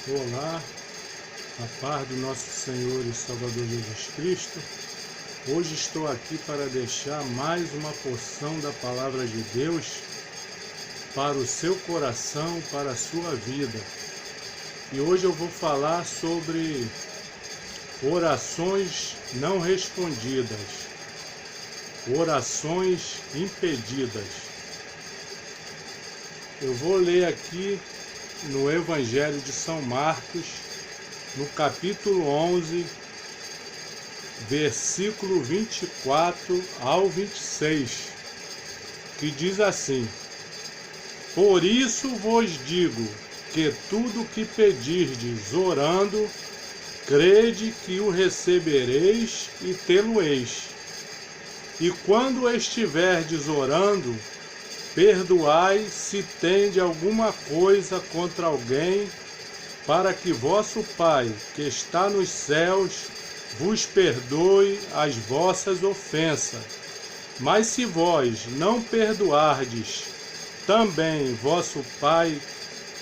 Olá, a paz do nosso Senhor e Salvador Jesus Cristo. Hoje estou aqui para deixar mais uma porção da Palavra de Deus para o seu coração, para a sua vida. E hoje eu vou falar sobre orações não respondidas, orações impedidas. Eu vou ler aqui no Evangelho de São Marcos, no capítulo 11, versículo 24 ao 26, que diz assim: Por isso vos digo que tudo que pedirdes orando, crede que o recebereis e tê-lo-eis. E quando estiverdes orando, perdoai se tende alguma coisa contra alguém, para que vosso Pai, que está nos céus, vos perdoe as vossas ofensas. Mas se vós não perdoardes, também vosso Pai,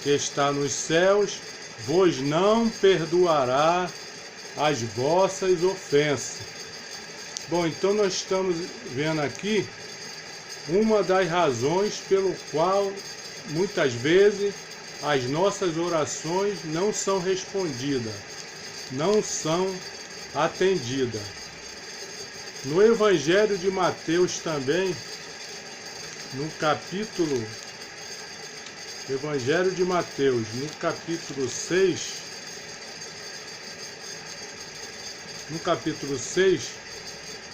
que está nos céus, vos não perdoará as vossas ofensas. Bom, então nós estamos vendo aqui uma das razões pelo qual muitas vezes as nossas orações não são respondidas, não são atendidas. No Evangelho de Mateus também, no capítulo Evangelho de Mateus, no capítulo 6,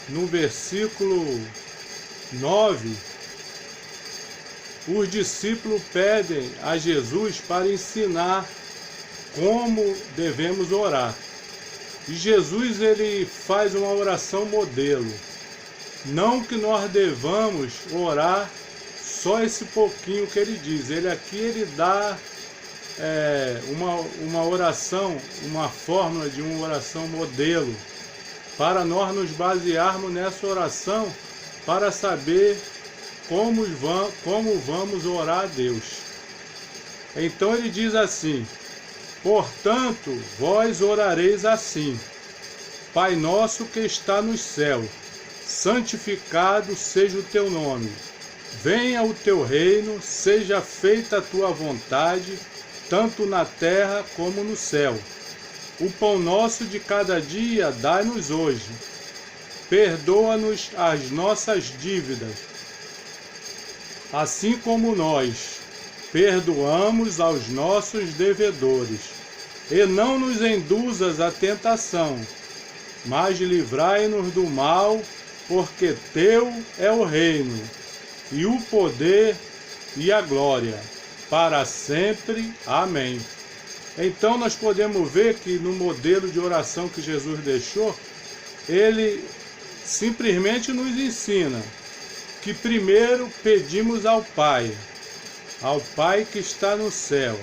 no versículo 9, os discípulos pedem a Jesus para ensinar como devemos orar. E Jesus ele faz uma oração modelo. Não que nós devamos orar só esse pouquinho que ele diz. Ele dá uma oração, uma fórmula de uma oração modelo, para nós nos basearmos nessa oração para saber como vamos orar a Deus. Então ele diz assim: Portanto, vós orareis assim: Pai nosso que está no céu, santificado seja o teu nome. Venha o teu reino, seja feita a tua vontade, tanto na terra como no céu. O pão nosso de cada dia dai-nos hoje. Perdoa-nos as nossas dívidas, assim como nós perdoamos aos nossos devedores. E não nos induzas à tentação, mas livrai-nos do mal, porque teu é o reino, e o poder e a glória, para sempre. Amém. Então nós podemos ver que no modelo de oração que Jesus deixou, ele simplesmente nos ensina que primeiro pedimos ao Pai que está no céu.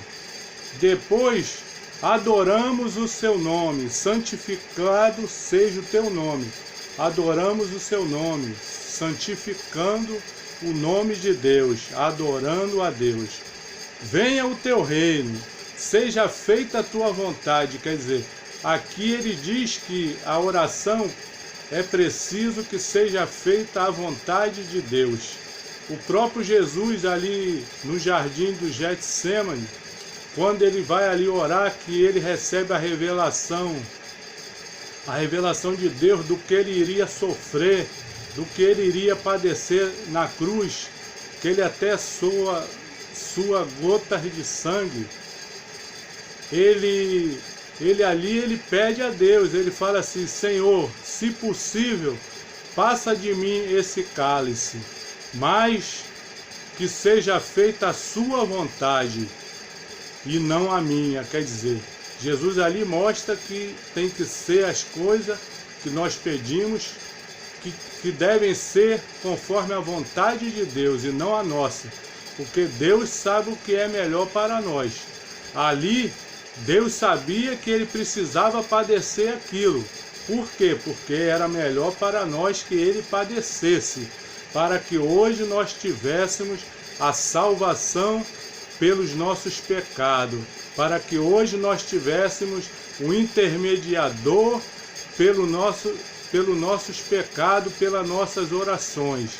Depois adoramos o seu nome, santificado seja o teu nome. Adoramos o seu nome, santificando o nome de Deus, adorando a Deus. Venha o teu reino, seja feita a tua vontade. Quer dizer, aqui ele diz que a oração é preciso que seja feita a vontade de Deus. O próprio Jesus ali no jardim do Getsêmani, quando ele vai ali orar, que ele recebe a revelação de Deus do que ele iria sofrer, do que ele iria padecer na cruz, que ele até sua gotas de sangue. Ele pede a Deus, ele fala assim: Senhor, se possível, passa de mim esse cálice, mas que seja feita a sua vontade e não a minha. Quer dizer, Jesus ali mostra que tem que ser as coisas que nós pedimos, que devem ser conforme a vontade de Deus e não a nossa, porque Deus sabe o que é melhor para nós. Ali Deus sabia que ele precisava padecer aquilo. Por quê? Porque era melhor para nós que ele padecesse, para que hoje nós tivéssemos a salvação pelos nossos pecados, para que hoje nós tivéssemos um intermediador pelos nossos pecados, pelas nossas orações,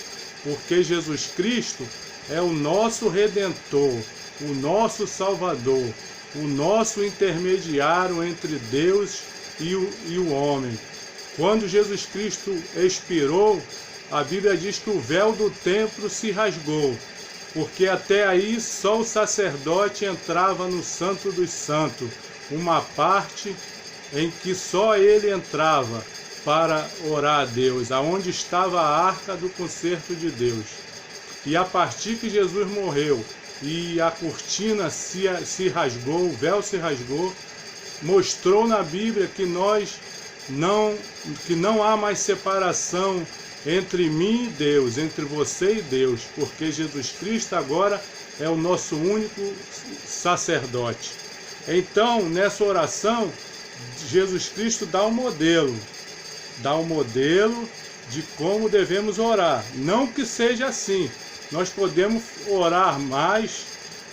porque Jesus Cristo é o nosso Redentor, o nosso Salvador, o nosso intermediário entre Deus e o homem. Quando Jesus Cristo expirou, a Bíblia diz que o véu do templo se rasgou, porque até aí só o sacerdote entrava no Santo dos Santos, uma parte em que só ele entrava para orar a Deus, aonde estava a arca do concerto de Deus. E a partir que Jesus morreu e a cortina se rasgou, o véu se rasgou, mostrou na Bíblia que não há mais separação entre mim e Deus, entre você e Deus, porque Jesus Cristo agora é o nosso único sacerdote. Então, nessa oração, Jesus Cristo dá um modelo de como devemos orar. Não que seja assim, nós podemos orar mais,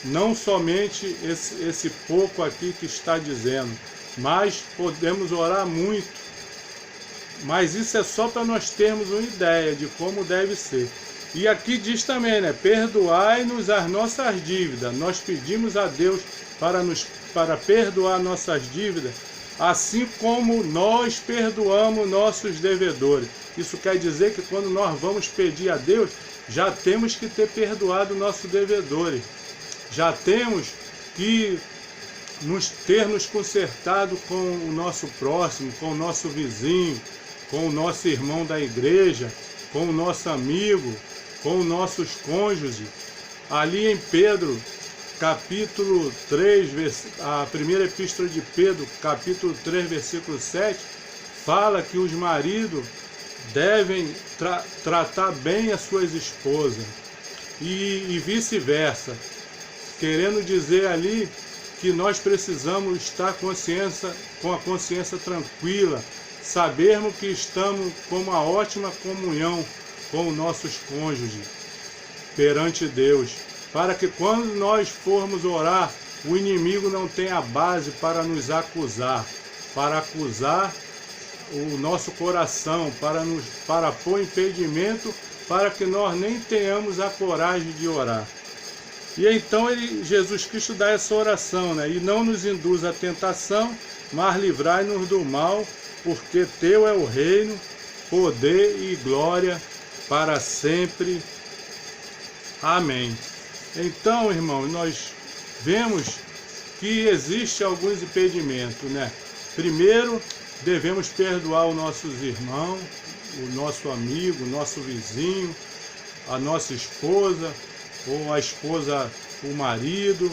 não somente esse pouco aqui que está dizendo, mas podemos orar muito. Mas isso é só para nós termos uma ideia de como deve ser. E aqui diz também, né? Perdoai-nos as nossas dívidas. Nós pedimos a Deus para perdoar nossas dívidas, assim como nós perdoamos nossos devedores. Isso quer dizer que quando nós vamos pedir a Deus, já temos que ter perdoado nossos devedores. Já temos que ter nos consertado com o nosso próximo, com o nosso vizinho, com o nosso irmão da igreja, com o nosso amigo, com os nossos cônjuges. Ali em Pedro, capítulo 3, a primeira epístola de Pedro, capítulo 3, versículo 7, fala que os maridos devem tratar bem as suas esposas e vice-versa, querendo dizer ali que nós precisamos estar com a consciência tranquila, sabermos que estamos com uma ótima comunhão com os nossos cônjuges perante Deus, para que quando nós formos orar, o inimigo não tenha base para nos acusar, para acusar o nosso coração, para pôr impedimento, para que nós nem tenhamos a coragem de orar. E então Jesus Cristo dá essa oração, né? E não nos induz à tentação, mas livrai-nos do mal, porque teu é o reino, poder e glória para sempre. Amém. Então, irmãos, nós vemos que existe alguns impedimentos, né? Primeiro, devemos perdoar os nossos irmãos, o nosso amigo, o nosso vizinho, a nossa esposa, ou a esposa, o marido.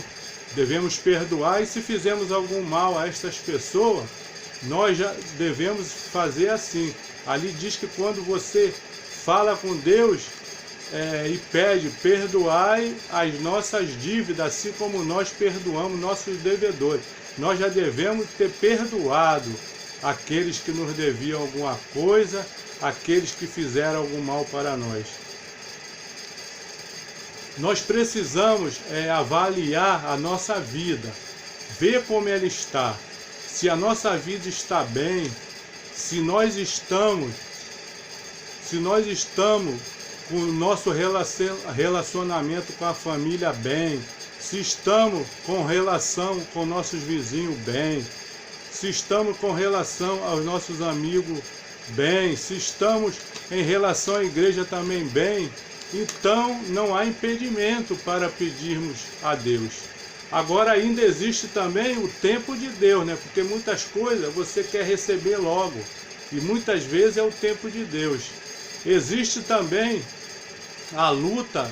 Devemos perdoar, e se fizermos algum mal a estas pessoas, nós já devemos fazer assim. Ali diz que quando você fala com Deus e pede, perdoai as nossas dívidas, assim como nós perdoamos nossos devedores. Nós já devemos ter perdoado aqueles que nos deviam alguma coisa, aqueles que fizeram algum mal para nós. Nós precisamos avaliar a nossa vida, ver como ela está, se a nossa vida está bem, se nós estamos com o nosso relacionamento com a família bem, se estamos com relação com nossos vizinhos bem, se estamos com relação aos nossos amigos bem, se estamos em relação à igreja também bem, então não há impedimento para pedirmos a Deus. Agora ainda existe também o tempo de Deus, né? Porque muitas coisas você quer receber logo, e muitas vezes é o tempo de Deus. Existe também a luta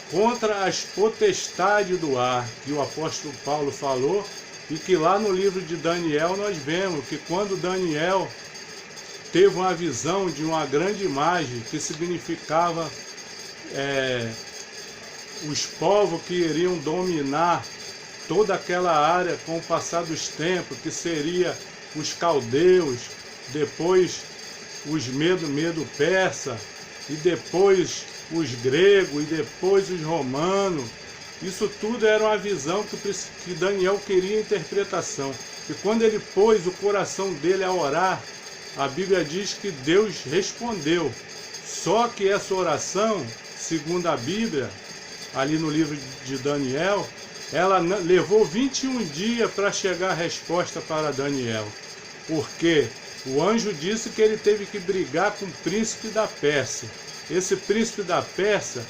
contra as potestades do ar, que o apóstolo Paulo falou, e que lá no livro de Daniel nós vemos que quando Daniel teve uma visão de uma grande imagem que significava os povos que iriam dominar toda aquela área com o passar dos tempos, que seria os caldeus, depois os medo-persa, e depois os gregos, e depois os romanos. Isso tudo era uma visão que Daniel queria interpretação. E quando ele pôs o coração dele a orar, a Bíblia diz que Deus respondeu. Só que essa oração, segundo a Bíblia, ali no livro de Daniel, ela levou 21 dias para chegar a resposta para Daniel. Porque o anjo disse que ele teve que brigar com o príncipe da Pérsia. Esse príncipe da Pérsia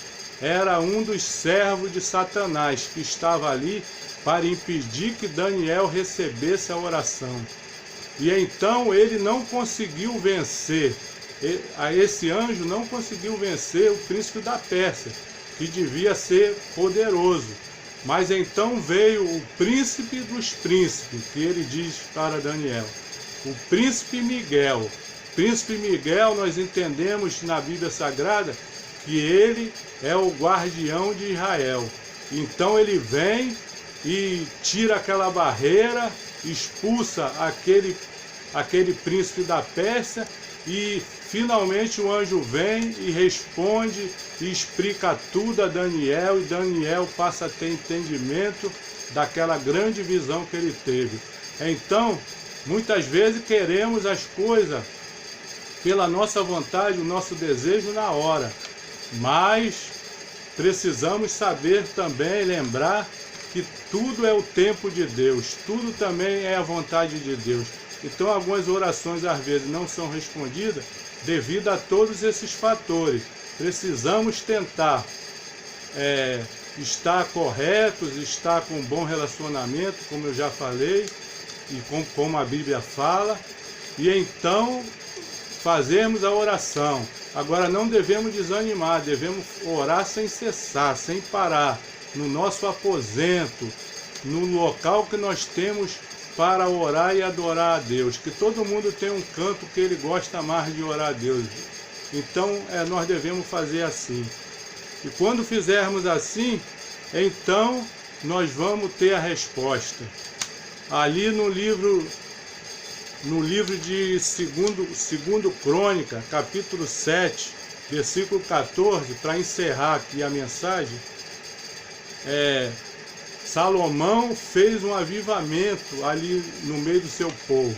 era um dos servos de Satanás, que estava ali para impedir que Daniel recebesse a oração. E então ele não conseguiu vencer, esse anjo não conseguiu vencer o príncipe da Pérsia, que devia ser poderoso. Mas então veio o príncipe dos príncipes, que ele diz para Daniel, o príncipe Miguel. Príncipe Miguel, nós entendemos na Bíblia Sagrada que ele é o guardião de Israel. Então ele vem e tira aquela barreira, expulsa aquele príncipe da Pérsia, e finalmente o anjo vem e responde e explica tudo a Daniel, e Daniel passa a ter entendimento daquela grande visão que ele teve. Então, muitas vezes queremos as coisas pela nossa vontade, o nosso desejo na hora, mas precisamos saber também, lembrar que tudo é o tempo de Deus, tudo também é a vontade de Deus. Então algumas orações às vezes não são respondidas devido a todos esses fatores. Precisamos tentar estar corretos, estar com um bom relacionamento, como eu já falei, e como a Bíblia fala, e então fazermos a oração. Agora não devemos desanimar, devemos orar sem cessar, sem parar, no nosso aposento, no local que nós temos para orar e adorar a Deus. Que todo mundo tem um canto que ele gosta mais de orar a Deus. Então nós devemos fazer assim. E quando fizermos assim, então nós vamos ter a resposta. Ali no livro de segundo Crônica, capítulo 7, versículo 14, para encerrar aqui a mensagem, Salomão fez um avivamento ali no meio do seu povo,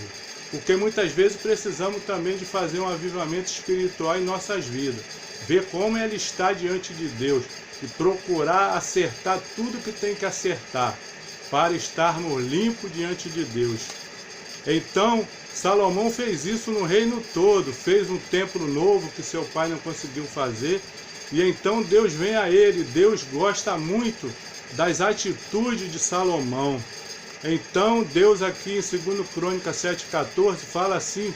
porque muitas vezes precisamos também de fazer um avivamento espiritual em nossas vidas, ver como ele está diante de Deus e procurar acertar tudo que tem que acertar para estarmos limpos diante de Deus. Então, Salomão fez isso no reino todo, fez um templo novo que seu pai não conseguiu fazer, e então Deus vem a ele. Deus gosta muito das atitudes de Salomão. Então Deus aqui em 2 Crônica 7,14 fala assim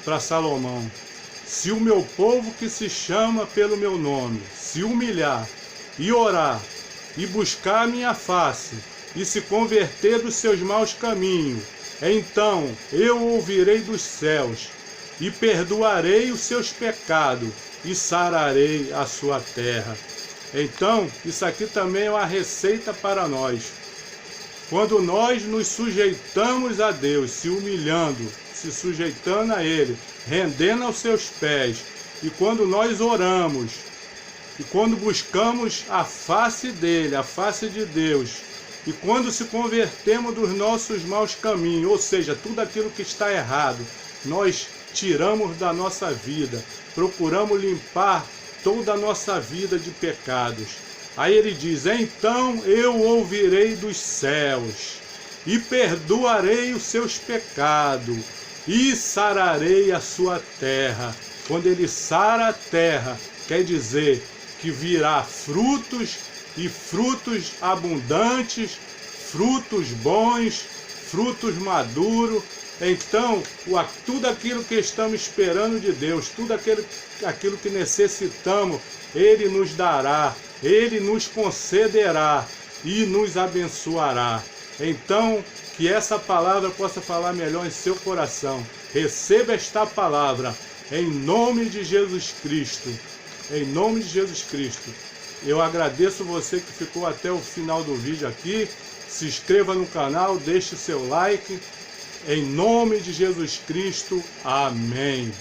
para Salomão: se o meu povo que se chama pelo meu nome se humilhar e orar e buscar a minha face e se converter dos seus maus caminhos, então eu ouvirei dos céus e perdoarei os seus pecados e sararei a sua terra. Então, isso aqui também é uma receita para nós. Quando nós nos sujeitamos a Deus, se humilhando, se sujeitando a Ele, rendendo aos seus pés, e quando nós oramos, e quando buscamos a face dEle, a face de Deus, e quando se convertemos dos nossos maus caminhos, ou seja, tudo aquilo que está errado, nós tiramos da nossa vida, procuramos limpar toda a nossa vida de pecados. Aí ele diz: então eu ouvirei dos céus e perdoarei os seus pecados e sararei a sua terra. Quando ele sara a terra, quer dizer que virá frutos, e frutos abundantes, frutos bons, frutos maduros. Então, tudo aquilo que estamos esperando de Deus, tudo aquilo que necessitamos, Ele nos dará, Ele nos concederá e nos abençoará. Então, que essa palavra possa falar melhor em seu coração. Receba esta palavra em nome de Jesus Cristo. Em nome de Jesus Cristo. Eu agradeço você que ficou até o final do vídeo aqui. Se inscreva no canal, deixe seu like. Em nome de Jesus Cristo, amém.